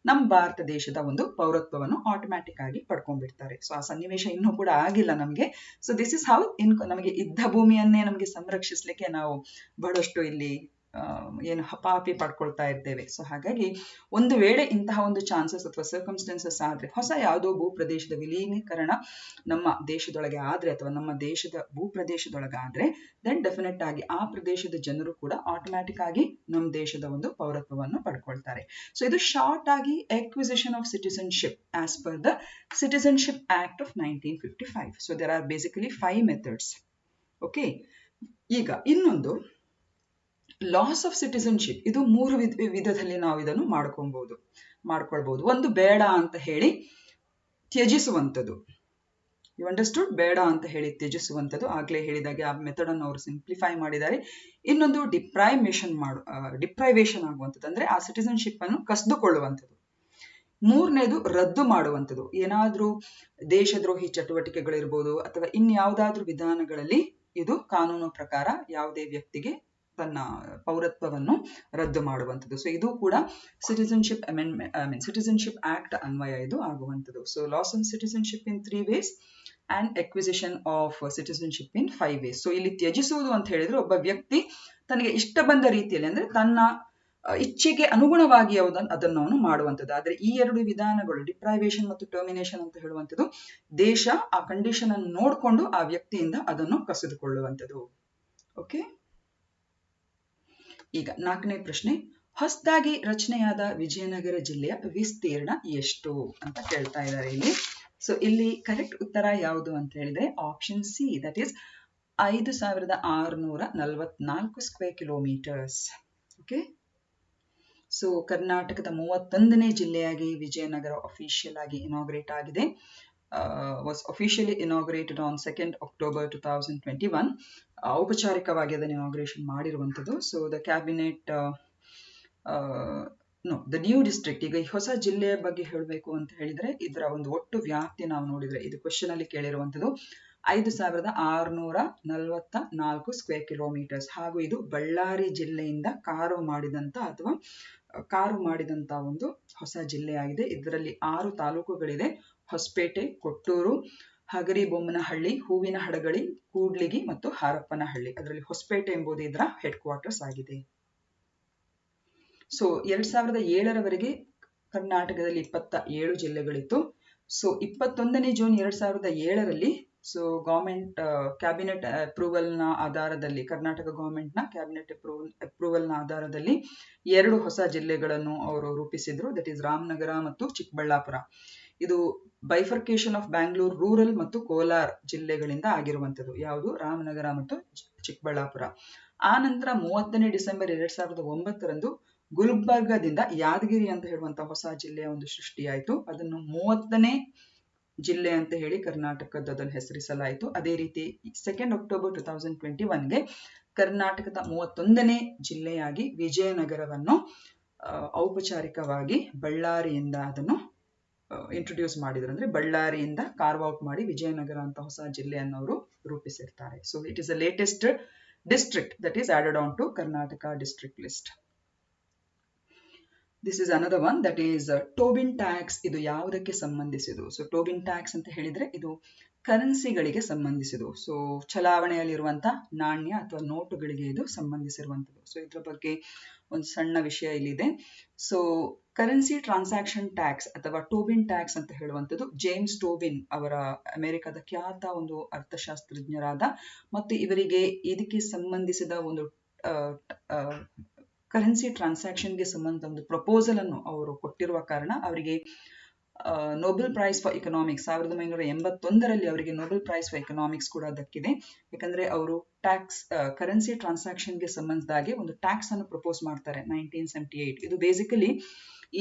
ನಮ್ಮ ಭಾರತ ದೇಶದ ಒಂದು ಪೌರತ್ವವನ್ನು ಆಟೋಮ್ಯಾಟಿಕ್ ಆಗಿ ಪಡ್ಕೊಂಡ್ಬಿಡ್ತಾರೆ. ಸೊ ಆ ಸನ್ನಿವೇಶ ಇನ್ನೂ ಕೂಡ ಆಗಿಲ್ಲ ನಮ್ಗೆ. ಸೊ ದಿಸ್ ಇಸ್ ಹೌ ನಮಗೆ ಇದ್ದ ಭೂಮಿಯನ್ನೇ ನಮಗೆ ಸಂರಕ್ಷಿಸ್ಲಿಕ್ಕೆ ನಾವು ಬಹಳಷ್ಟು ಇಲ್ಲಿ ಏನು ಹಪಾಪಿ ಪಡ್ಕೊಳ್ತಾ ಇರ್ತೇವೆ. ಸೊ ಹಾಗಾಗಿ ಒಂದು ವೇಳೆ ಇಂತಹ ಒಂದು ಚಾನ್ಸಸ್ ಅಥವಾ ಸರ್ಕಮ್ಸ್ಟೆನ್ಸಸ್ ಆದ್ರೆ, ಹೊಸ ಯಾವುದೋ ಭೂಪ್ರದೇಶದ ವಿಲೀನೀಕರಣ ನಮ್ಮ ದೇಶದೊಳಗೆ ಆದ್ರೆ ಅಥವಾ ನಮ್ಮ ದೇಶದ ಭೂಪ್ರದೇಶದೊಳಗೆ ಆದ್ರೆ ದೆನ್ ಡೆಫಿನೆಟ್ ಆಗಿ ಆ ಪ್ರದೇಶದ ಜನರು ಕೂಡ ಆಟೋಮ್ಯಾಟಿಕ್ ಆಗಿ ನಮ್ಮ ದೇಶದ ಒಂದು ಪೌರತ್ವವನ್ನು ಪಡ್ಕೊಳ್ತಾರೆ. ಸೊ ಇದು ಶಾರ್ಟ್ ಆಗಿ acquisition of citizenship as per the Citizenship Act of 1955. So there are basically 5 methods. Okay. ಈಗ ಇನ್ನೊಂದು ಲಾಸ್ ಆಫ್ ಸಿಟಿಸನ್ಶಿಪ್. ಇದು 3 ವಿಧದಲ್ಲಿ ನಾವು ಇದನ್ನು ಮಾಡ್ಕೊಳ್ಬಹುದು. ಒಂದು ಬೇಡ ಅಂತ ಹೇಳಿ ತ್ಯಜಿಸುವಂಥದ್ದು. You understood? ಬೇಡ ಅಂತ ಹೇಳಿ ತ್ಯಜಿಸುವಂಥದ್ದು. ಆಗ್ಲೇ ಹೇಳಿದಾಗೆ ಆ ಮೆಥಡ್ ಅನ್ನು ಅವರು ಸಿಂಪ್ಲಿಫೈ ಮಾಡಿದ್ದಾರೆ. ಇನ್ನೊಂದು ಡಿಪ್ರೈವೇಷನ್ ಆಗುವಂಥದ್ದು, ಅಂದ್ರೆ ಆ ಸಿಟಿಸನ್ಶಿಪ್ ಅನ್ನು ಕಸಿದುಕೊಳ್ಳುವಂಥದ್ದು. ಮೂರನೇದು ರದ್ದು ಮಾಡುವಂಥದ್ದು. ಏನಾದ್ರೂ ದೇಶದ್ರೋಹಿ ಚಟುವಟಿಕೆಗಳಿರ್ಬೋದು ಅಥವಾ ಇನ್ಯಾವುದಾದ್ರೂ ವಿಧಾನಗಳಲ್ಲಿ ಇದು ಕಾನೂನು ಪ್ರಕಾರ ಯಾವುದೇ ವ್ಯಕ್ತಿಗೆ ತನ್ನ ಪೌರತ್ವವನ್ನು ರದ್ದು ಮಾಡುವಂಥದ್ದು. ಸೊ ಇದು ಕೂಡ ಸಿಟಿಸನ್ಶಿಪ್ ಆಕ್ಟ್ ಅನ್ವಯ ಇದು ಆಗುವಂಥದ್ದು. So loss on citizenship in 3 ways and acquisition of citizenship in 5 ways. So ಇಲ್ಲಿ ತ್ಯಜಿಸುವುದು ಅಂತ ಹೇಳಿದ್ರೆ ಒಬ್ಬ ವ್ಯಕ್ತಿ ತನಗೆ ಇಷ್ಟ ಬಂದ ರೀತಿಯಲ್ಲಿ, ಅಂದ್ರೆ ತನ್ನ ಇಚ್ಛೆಗೆ ಅನುಗುಣವಾಗಿ ಅದನ್ನು ಅವನು ಮಾಡುವಂಥದ್ದು. ಆದರೆ ಈ ಎರಡು ವಿಧಾನಗಳು ಡಿಪ್ರೈವೇಶನ್ ಮತ್ತು ಟರ್ಮಿನೇಷನ್ ಅಂತ ಹೇಳುವಂಥದ್ದು ದೇಶ ಆ ಕಂಡೀಷನ್ ಅನ್ನು ನೋಡಿಕೊಂಡು ಆ ವ್ಯಕ್ತಿಯಿಂದ ಅದನ್ನು ಕಸಿದುಕೊಳ್ಳುವಂಥದ್ದು. ಓಕೆ, ಈಗ 4ನೇ ಪ್ರಶ್ನೆ, ಹೊಸದಾಗಿ ರಚನೆಯಾದ ವಿಜಯನಗರ ಜಿಲ್ಲೆಯ ವಿಸ್ತೀರ್ಣ ಎಷ್ಟು ಅಂತ ಕೇಳ್ತಾ ಇದ್ದಾರೆ ಇಲ್ಲಿ. ಸೊ ಇಲ್ಲಿ ಕರೆಕ್ಟ್ ಉತ್ತರ ಯಾವುದು ಅಂತ ಹೇಳಿದ್ರೆ option C, that is 5644 square kilometres. Okay, so ಕರ್ನಾಟಕದ 31ನೇ ಜಿಲ್ಲೆಯಾಗಿ ವಿಜಯನಗರ ಅಫಿಷಿಯಲ್ ಆಗಿ ಇನಾಗ್ರೇಟ್ ಆಗಿದೆ. Was officially inaugurated on 2nd October 2021. ಔಪಚಾರಿಕವಾಗಿ ಅದನ್ನು ಇನಾಗ್ರೇಷನ್ ಮಾಡಿರುವಂಥದ್ದು. So the cabinet the new district, ಈಗ ಈ ಹೊಸ ಜಿಲ್ಲೆಯ ಬಗ್ಗೆ ಹೇಳಬೇಕು ಅಂತ ಹೇಳಿದ್ರೆ ಇದರ ಒಂದು ಒಟ್ಟು ವ್ಯಾಪ್ತಿ ನಾವು ನೋಡಿದ್ರೆ ಇದು ಕ್ವೆಶ್ಚನ್ ಅಲ್ಲಿ ಕೇಳಿರುವಂಥದ್ದು 5644 ಸ್ಕ್ವೇರ್ ಕಿಲೋಮೀಟರ್ಸ್. ಹಾಗೂ ಇದು ಬಳ್ಳಾರಿ ಜಿಲ್ಲೆಯಿಂದ ಕಾರು ಮಾಡಿದಂತ ಒಂದು ಹೊಸ ಜಿಲ್ಲೆಯಾಗಿದೆ. ಇದರಲ್ಲಿ 6 ತಾಲೂಕುಗಳಿದೆ: ಹೊಸಪೇಟೆ, ಕೊಟ್ಟೂರು, ಹಗರಿಬೊಮ್ಮನಹಳ್ಳಿ, ಹೂವಿನ ಹಡಗಳಿ, ಕೂಡ್ಲಿಗಿ ಮತ್ತು ಹಾರಪ್ಪನಹಳ್ಳಿ. ಅದರಲ್ಲಿ ಹೊಸಪೇಟೆ ಎಂಬುದು ಇದರ ಹೆಡ್ ಕ್ವಾರ್ಟರ್ಸ್ ಆಗಿದೆ. ಸೊ 2007ರವರೆಗೆ ಕರ್ನಾಟಕದಲ್ಲಿ 27 ಜಿಲ್ಲೆಗಳಿತ್ತು. ಸೊ 21ನೇ ಜೂನ್ 2007ರಲ್ಲಿ ಸೊ ಗವರ್ಮೆಂಟ್ ಕ್ಯಾಬಿನೆಟ್ ಅಪ್ರೂವಲ್ನ ಆಧಾರದಲ್ಲಿ, ಕರ್ನಾಟಕ ಗವರ್ಮೆಂಟ್ನ ಕ್ಯಾಬಿನೆಟ್ ಅಪ್ರೂವಲ್ನ ಆಧಾರದಲ್ಲಿ 2 ಹೊಸ ಜಿಲ್ಲೆಗಳನ್ನು ಅವರು ರೂಪಿಸಿದ್ರು. ದಟ್ ಈಸ್ ರಾಮನಗರ ಮತ್ತು ಚಿಕ್ಕಬಳ್ಳಾಪುರ. ಇದು ಬೈಫರ್ಕೇಶನ್ ಆಫ್ ಬ್ಯಾಂಗ್ಳೂರ್ ರೂರಲ್ ಮತ್ತು ಕೋಲಾರ್ ಜಿಲ್ಲೆಗಳಿಂದ ಆಗಿರುವಂಥದ್ದು. ಯಾವುದು? ರಾಮನಗರ ಮತ್ತು ಚಿಕ್ಕಬಳ್ಳಾಪುರ. ಆ ನಂತರ 30ನೇ ಡಿಸೆಂಬರ್ 2009ರಂದು ಗುಲ್ಬರ್ಗದಿಂದ ಯಾದಗಿರಿ ಅಂತ ಹೇಳುವಂತಹ ಹೊಸ ಜಿಲ್ಲೆಯ ಒಂದು ಸೃಷ್ಟಿಯಾಯಿತು. ಅದನ್ನು 30ನೇ ಜಿಲ್ಲೆ ಅಂತ ಹೇಳಿ ಕರ್ನಾಟಕದ ಅದನ್ನು ಹೆಸರಿಸಲಾಯಿತು. ಅದೇ ರೀತಿ 2nd October 2021ಗೆ ಕರ್ನಾಟಕದ 31ನೇ ಜಿಲ್ಲೆಯಾಗಿ ವಿಜಯನಗರವನ್ನು ಔಪಚಾರಿಕವಾಗಿ ಬಳ್ಳಾರಿಯಿಂದ ಅದನ್ನು ಇಂಟ್ರೊಡ್ಯೂಸ್ ಮಾಡಿದ್ರು. ಅಂದ್ರೆ ಬಳ್ಳಾರಿಯಿಂದ ಕಾರ್ವ್ ಔಟ್ ಮಾಡಿ ವಿಜಯನಗರ ಅಂತ ಹೊಸ ಜಿಲ್ಲೆಯನ್ನು ಅವರು ರೂಪಿಸಿರ್ತಾರೆ. So it is the latest district that is added on to Karnataka district list. This is another one, that is Tobin tax. ಇದು ಯಾವುದಕ್ಕೆ ಸಂಬಂಧಿಸಿದು? ಸೊ Tobin tax ಅಂತ ಹೇಳಿದ್ರೆ ಇದು ಕರೆನ್ಸಿಗಳಿಗೆ ಸಂಬಂಧಿಸಿದು. ಸೊ ಚಲಾವಣೆಯಲ್ಲಿರುವಂತಹ ನಾಣ್ಯ ಅಥವಾ ನೋಟುಗಳಿಗೆ ಇದು ಸಂಬಂಧಿಸಿರುವಂಥದ್ದು. ಸೊ ಇದರ ಬಗ್ಗೆ ಒಂದು ಸಣ್ಣ ವಿಷಯ ಇಲ್ಲಿದೆ. ಸೊ ಕರೆನ್ಸಿ ಟ್ರಾನ್ಸಾಕ್ಷನ್ ಟ್ಯಾಕ್ಸ್ ಅಥವಾ ಟೋಬಿನ್ ಟ್ಯಾಕ್ಸ್ ಅಂತ ಹೇಳುವಂಥದ್ದು ಜೇಮ್ಸ್ ಟೋಬಿನ್ ಅವರ ಅಮೆರಿಕದ ಖ್ಯಾತ ಒಂದು ಅರ್ಥಶಾಸ್ತ್ರಜ್ಞರಾದ ಮತ್ತು ಇದಕ್ಕೆ ಸಂಬಂಧಿಸಿದ ಒಂದು ಕರೆನ್ಸಿ ಟ್ರಾನ್ಸಾಕ್ಷನ್ಗೆ ಸಂಬಂಧ ಒಂದು ಪ್ರಪೋಸಲ್ ಅನ್ನು ಅವರು ಕೊಟ್ಟಿರುವ ಕಾರಣ ಅವರಿಗೆ ನೊಬೆಲ್ ಪ್ರೈಸ್ ಫಾರ್ ಎಕನಾಮಿಕ್ಸ್ 1981ರಲ್ಲಿ ಅವರಿಗೆ ನೊಬೆಲ್ ಪ್ರೈಸ್ ಫಾರ್ ಎಕನಾಮಿಕ್ಸ್ ಕೂಡ ದಕ್ಕಿದೆ. ಯಾಕಂದ್ರೆ ಅವರು ಕರೆನ್ಸಿ ಟ್ರಾನ್ಸಾಕ್ಷನ್ಗೆ ಸಂಬಂಧದಾಗೆ ಒಂದು ಟ್ಯಾಕ್ಸ್ ಅನ್ನು ಪ್ರಪೋಸ್ ಮಾಡ್ತಾರೆ 1978. ಇದು ಬೇಸಿಕಲಿ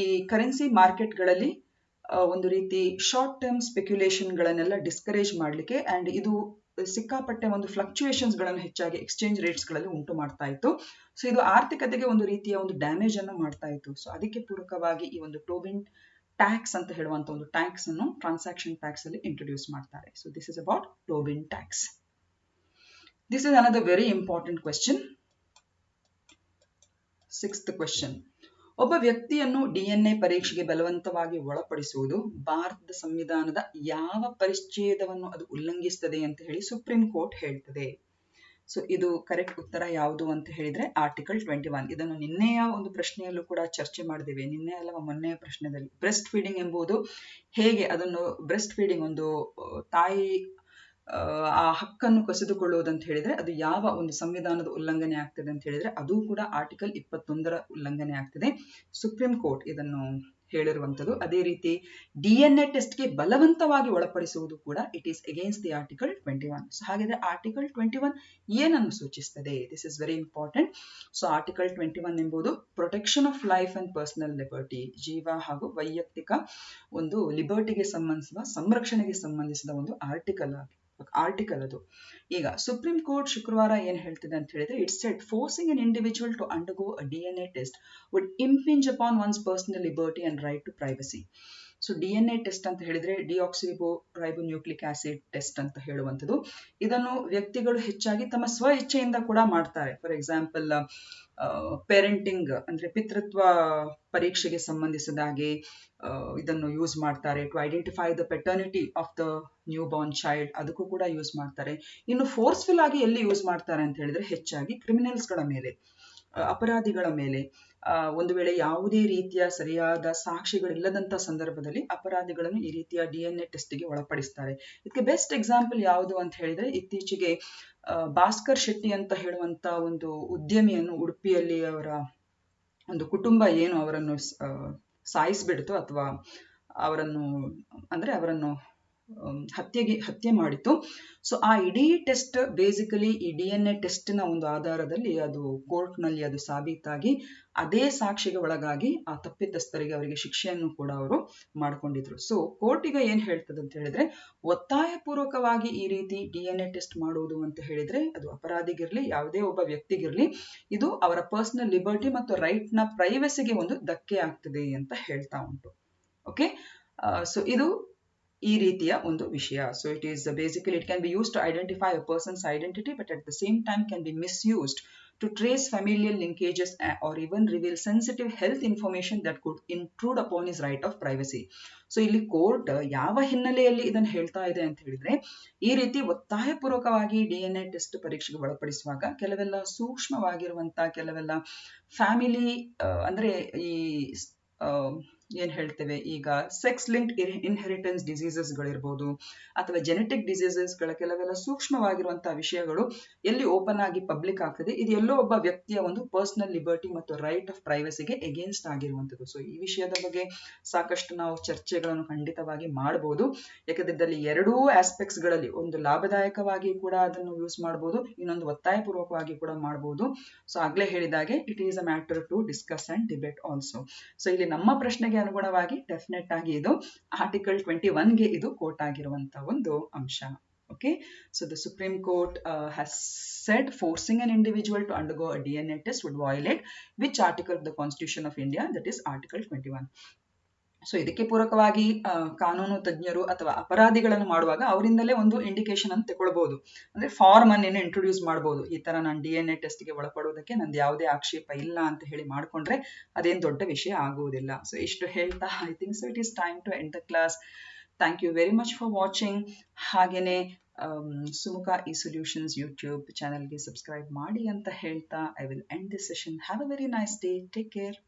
ಈ ಕರೆನ್ಸಿ ಮಾರ್ಕೆಟ್ಗಳಲ್ಲಿ ಒಂದು ರೀತಿ ಶಾರ್ಟ್ ಟರ್ಮ್ ಸ್ಪೆಕ್ಯುಲೇಷನ್ ಗಳನ್ನೆಲ್ಲ ಡಿಸ್ಕರೇಜ್ ಮಾಡಲಿಕ್ಕೆ ಅಂಡ್ ಇದು ಸಿಕ್ಕಾಪಟ್ಟೆ ಒಂದು ಫ್ಲಕ್ಚುಯೇಷನ್ಸ್ ಗಳನ್ನು ಹೆಚ್ಚಾಗಿ ಎಕ್ಸ್ಚೇಂಜ್ ರೇಟ್ಸ್ ಗಳಲ್ಲಿ ಉಂಟು ಮಾಡ್ತಾ ಇತ್ತು. ಸೊ ಇದು ಆರ್ಥಿಕತೆಗೆ ಒಂದು ರೀತಿಯ ಒಂದು ಡ್ಯಾಮೇಜ್ ಅನ್ನು ಮಾಡ್ತಾ ಇತ್ತು. ಸೊ ಅದಕ್ಕೆ ಪೂರಕವಾಗಿ ಈ ಒಂದು ಟೋಬಿನ್ ಟ್ಯಾಕ್ಸ್ ಅಂತ ಹೇಳುವಂತ ಒಂದು ಟ್ಯಾಕ್ಸ್ ಅನ್ನು ಟ್ರಾನ್ಸಾಕ್ಷನ್ ಟ್ಯಾಕ್ಸ್ ಅಲ್ಲಿ ಇಂಟ್ರೊಡ್ಯೂಸ್ ಮಾಡ್ತಾರೆ. So this is about Tobin tax. This is another very important question. 6th question. ಒಬ್ಬ ವ್ಯಕ್ತಿಯನ್ನು DNA ಪರೀಕ್ಷೆಗೆ ಬಲವಂತವಾಗಿ ಒಳಪಡಿಸುವುದು ಭಾರತದ ಸಂವಿಧಾನದ ಯಾವ ಪರಿಚ್ಛೇದವನ್ನು ಅದು ಉಲ್ಲಂಘಿಸುತ್ತದೆ ಅಂತ ಹೇಳಿ ಸುಪ್ರೀಂ ಕೋರ್ಟ್ ಹೇಳ್ತದೆ. ಸೊ ಇದು ಕರೆಕ್ಟ್ ಉತ್ತರ ಯಾವುದು ಅಂತ ಹೇಳಿದ್ರೆ ಆರ್ಟಿಕಲ್ 21. ಇದನ್ನು ನಿನ್ನೆಯ ಒಂದು ಪ್ರಶ್ನೆಯಲ್ಲೂ ಕೂಡ ಚರ್ಚೆ ಮಾಡಿದ್ದೇವೆ. ನಿನ್ನೆ ಅಲ್ಲವಾ ಮೊನ್ನೆಯ ಪ್ರಶ್ನೆಯಲ್ಲಿ ಬ್ರೆಸ್ಟ್ ಫೀಡಿಂಗ್ ಎಂಬುದು ಹೇಗೆ ಅದನ್ನು ಬ್ರೆಸ್ಟ್ ಫೀಡಿಂಗ್ ಒಂದು ತಾಯಿ ಆ ಹಕ್ಕನ್ನು ಕಸಿದುಕೊಳ್ಳುವುದಂತ ಹೇಳಿದ್ರೆ ಅದು ಯಾವ ಒಂದು ಸಂವಿಧಾನದ ಉಲ್ಲಂಘನೆ ಆಗ್ತದೆ ಅಂತ ಹೇಳಿದ್ರೆ ಅದು ಕೂಡ ಆರ್ಟಿಕಲ್ 21ರ ಉಲ್ಲಂಘನೆ ಆಗ್ತದೆ. ಸುಪ್ರೀಂ ಕೋರ್ಟ್ ಇದನ್ನು ಹೇಳಿರುವಂಥದ್ದು. ಅದೇ ರೀತಿ DNA ಟೆಸ್ಟ್ಗೆ ಬಲವಂತವಾಗಿ ಒಳಪಡಿಸುವುದು ಕೂಡ it is against the article 21. So ಹಾಗಿದ್ರೆ ಆರ್ಟಿಕಲ್ 21 ಏನನ್ನು ಸೂಚಿಸ್ತದೆ? This is very important. So article 21 ಎಂಬುದು protection of life and personal liberty, ಜೀವ ಹಾಗೂ ವೈಯಕ್ತಿಕ ಒಂದು ಲಿಬರ್ಟಿಗೆ ಸಂಬಂಧಿಸಿದ ಸಂರಕ್ಷಣೆಗೆ ಸಂಬಂಧಿಸಿದ ಒಂದು ಆರ್ಟಿಕಲ್ ಅದು. ಈಗ ಸುಪ್ರೀಂ ಕೋರ್ಟ್ ಶುಕ್ರವಾರ ಏನ್ ಹೇಳ್ತಿದೆ ಅಂತ ಹೇಳಿದ್ರೆ it said forcing an individual to undergo a DNA test would impinge upon one's personal liberty and right to privacy. So DNA test ಅಂತ ಹೇಳಿದ್ರೆ ಡಿಆಕ್ಸಿರೈಬೋನ್ಯೂಕ್ಲಿಕ್ ಆಸಿಡ್ ಟೆಸ್ಟ್ ಅಂತ ಹೇಳುವಂಥದ್ದು. ಇದನ್ನು ವ್ಯಕ್ತಿಗಳು ಹೆಚ್ಚಾಗಿ ತಮ್ಮ ಸ್ವ ಇಚ್ಛೆಯಿಂದ ಕೂಡ ಮಾಡ್ತಾರೆ. ಫಾರ್ ಎಕ್ಸಾಂಪಲ್ ಪೇರೆಂಟಿಂಗ್ ಅಂದ್ರೆ ಪಿತೃತ್ವ ಪರೀಕ್ಷೆಗೆ ಸಂಬಂಧಿಸಿದ ಹಾಗೆ ಇದನ್ನು ಯೂಸ್ ಮಾಡ್ತಾರೆ. To identify the paternity of the new born child ಅದಕ್ಕೂ ಕೂಡ ಯೂಸ್ ಮಾಡ್ತಾರೆ. ಇನ್ನು ಫೋರ್ಸ್ಫುಲ್ ಆಗಿ ಎಲ್ಲಿ ಯೂಸ್ ಮಾಡ್ತಾರೆ ಅಂತ ಹೇಳಿದ್ರೆ ಹೆಚ್ಚಾಗಿ ಕ್ರಿಮಿನಲ್ಸ್ಗಳ ಮೇಲೆ, ಅಪರಾಧಿಗಳ ಮೇಲೆ, ಒಂದು ವೇಳೆ ಯಾವುದೇ ರೀತಿಯ ಸರಿಯಾದ ಸಾಕ್ಷಿಗಳಿಲ್ಲದಂಥ ಸಂದರ್ಭದಲ್ಲಿ ಅಪರಾಧಿಗಳನ್ನು ಈ ರೀತಿಯ DNA ಟೆಸ್ಟ್ಗೆ ಒಳಪಡಿಸ್ತಾರೆ. ಇದಕ್ಕೆ ಬೆಸ್ಟ್ ಎಕ್ಸಾಂಪಲ್ ಯಾವುದು ಅಂತ ಹೇಳಿದ್ರೆ, ಇತ್ತೀಚೆಗೆ ಭಾಸ್ಕರ್ ಶೆಟ್ಟಿ ಅಂತ ಹೇಳುವಂತ ಒಂದು ಉದ್ಯಮಿಯನ್ನು ಉಡುಪಿಯಲ್ಲಿ ಅವರ ಒಂದು ಕುಟುಂಬ ಏನು ಅವರನ್ನು ಸಾಯಿಸಿಬಿಡ್ತು ಅಥವಾ ಅವರನ್ನು ಹತ್ಯೆ ಮಾಡಿತು. ಸೊ ಆ ಇಡೀ ಟೆಸ್ಟ್ ಬೇಸಿಕಲಿ ಈ DNA ಟೆಸ್ಟ್ನ ಒಂದು ಆಧಾರದಲ್ಲಿ ಅದು ಕೋರ್ಟ್ನಲ್ಲಿ ಅದು ಸಾಬೀತಾಗಿ ಅದೇ ಸಾಕ್ಷಿಗೆ ಒಳಗಾಗಿ ಆ ತಪ್ಪಿತಸ್ಥರಿಗೆ ಅವರಿಗೆ ಶಿಕ್ಷೆಯನ್ನು ಕೂಡ ಅವರು ಮಾಡ್ಕೊಂಡಿದ್ರು. ಸೊ ಕೋರ್ಟ್ ಈಗ ಏನ್ ಹೇಳ್ತದೆ ಅಂತ ಹೇಳಿದ್ರೆ, ಒತ್ತಾಯಪೂರ್ವಕವಾಗಿ ಈ ರೀತಿ DNA ಟೆಸ್ಟ್ ಮಾಡುವುದು ಅಂತ ಹೇಳಿದ್ರೆ ಅದು ಅಪರಾಧಿಗಿರ್ಲಿ ಯಾವುದೇ ಒಬ್ಬ ವ್ಯಕ್ತಿಗಿರ್ಲಿ ಇದು ಅವರ ಪರ್ಸನಲ್ ಲಿಬರ್ಟಿ ಮತ್ತು ರೈಟ್ ನ ಪ್ರೈವಸಿಗೆ ಒಂದು ಧಕ್ಕೆ ಆಗ್ತದೆ ಅಂತ ಹೇಳ್ತಾ ಉಂಟು. ಓಕೆ, ಸೊ ಇದು ಈ ರೀತಿಯ ಒಂದು ವಿಷಯ. So it is basically it can be used to identify a person's identity, but at the same time can be misused to trace familial linkages or even reveal sensitive health information that could intrude upon his right of privacy. So ಇಲ್ಲಿ court ಯಾವ ಹಿನ್ನೆಲೆಯಲ್ಲಿ ಇದನ್ನು ಹೇಳ್ತಾ ಇದೆ ಅಂತ ಹೇಳಿದ್ರೆ, ಈ ರೀತಿ ಒತ್ತಾಯಪೂರ್ವಕವಾಗಿ DNA ಟೆಸ್ಟ್ ಪರೀಕ್ಷೆಗೆ ಒಳಪಡಿಸುವಾಗ ಕೆಲವೆಲ್ಲ ಸೂಕ್ಷ್ಮವಾಗಿರುವಂತ ಕೆಲವೆಲ್ಲ ಫ್ಯಾಮಿಲಿ ಅಂದ್ರೆ ಈ ಏನ್ ಹೇಳ್ತೇವೆ ಈಗ ಸೆಕ್ಸ್ ಲಿಂಕ್ಡ್ ಇನ್ಹೆರಿಟೆನ್ಸ್ ಡಿಸೀಸಸ್ಗಳಿರ್ಬೋದು ಅಥವಾ ಜೆನೆಟಿಕ್ ಡಿಸೀಸಸ್ಗಳ ಕೆಲವೆಲ್ಲ ಸೂಕ್ಷ್ಮವಾಗಿರುವಂತಹ ವಿಷಯಗಳು ಎಲ್ಲಿ ಓಪನ್ ಆಗಿ ಪಬ್ಲಿಕ್ ಆಗ್ತದೆ, ಇದು ಎಲ್ಲೋ ಒಬ್ಬ ವ್ಯಕ್ತಿಯ ಒಂದು ಪರ್ಸನಲ್ ಲಿಬರ್ಟಿ ಮತ್ತು ರೈಟ್ ಆಫ್ ಪ್ರೈವಸಿಗೆ ಎಗೇನ್ಸ್ಟ್ ಆಗಿರುವಂಥದ್ದು. ಸೊ ಈ ವಿಷಯದ ಬಗ್ಗೆ ಸಾಕಷ್ಟು ನಾವು ಚರ್ಚೆಗಳನ್ನು ಖಂಡಿತವಾಗಿ ಮಾಡಬಹುದು. ಯಾಕಂದ್ರೆ ಇದರಲ್ಲಿ ಎರಡೂ ಆಸ್ಪೆಕ್ಟ್ಸ್ ಗಳಲ್ಲಿ ಒಂದು ಲಾಭದಾಯಕವಾಗಿ ಕೂಡ ಅದನ್ನು ಯೂಸ್ ಮಾಡಬಹುದು, ಇನ್ನೊಂದು ಒತ್ತಾಯಪೂರ್ವಕವಾಗಿ ಕೂಡ ಮಾಡಬಹುದು. ಸೊ ಆಗ್ಲೇ ಹೇಳಿದಾಗೆ it is a matter to discuss and debate also. So ಇಲ್ಲಿ ನಮ್ಮ ಪ್ರಶ್ನೆಗೆ ಅನುಗುಣವಾಗಿ ಡೆಫಿನೆಟ್ ಆಗಿ ಇದು ಆರ್ಟಿಕಲ್ 21ಗೆ ಇದು ಕೋಟ್ ಆಗಿರುವಂತಹ ಒಂದು ಅಂಶ. Okay, so the Supreme Court has said forcing an individual to undergo a DNA test would violate which article of the Constitution of India, that is Article 21. So ಇದಕ್ಕೆ ಪೂರಕವಾಗಿ ಕಾನೂನು ತಜ್ಞರು ಅಥವಾ ಅಪರಾಧಿಗಳನ್ನು ಮಾಡುವಾಗ ಅವರಿಂದಲೇ ಒಂದು ಇಂಡಿಕೇಶನ್ ಅಂತ ತಗೊಳ್ಬಹುದು. ಅಂದ್ರೆ ಫಾರ್ಮ್ ಅನ್ನು ಇಂಟ್ರೊಡ್ಯೂಸ್ ಮಾಡಬಹುದು, ಈ ತರ ನಾನು DNA ಟೆಸ್ಟ್ಗೆ ಒಳಪಡುವುದಕ್ಕೆ ನಂದು ಯಾವುದೇ ಆಕ್ಷೇಪ ಇಲ್ಲ ಅಂತ ಹೇಳಿ ಮಾಡ್ಕೊಂಡ್ರೆ ಅದೇನು ದೊಡ್ಡ ವಿಷಯ ಆಗುವುದಿಲ್ಲ. ಸೊ ಇಷ್ಟು ಹೇಳ್ತಾ I think so it is time to end the class. Thank you very much for watching. ಹಾಗೇನೆ ಸುಮುಖ ಇ ಸೊಲ್ಯೂಷನ್ಸ್ ಯೂಟ್ಯೂಬ್ ಚಾನಲ್ಗೆ ಸಬ್ಸ್ಕ್ರೈಬ್ ಮಾಡಿ ಅಂತ ಹೇಳ್ತಾ I will end this session. Have a very nice day. Take care.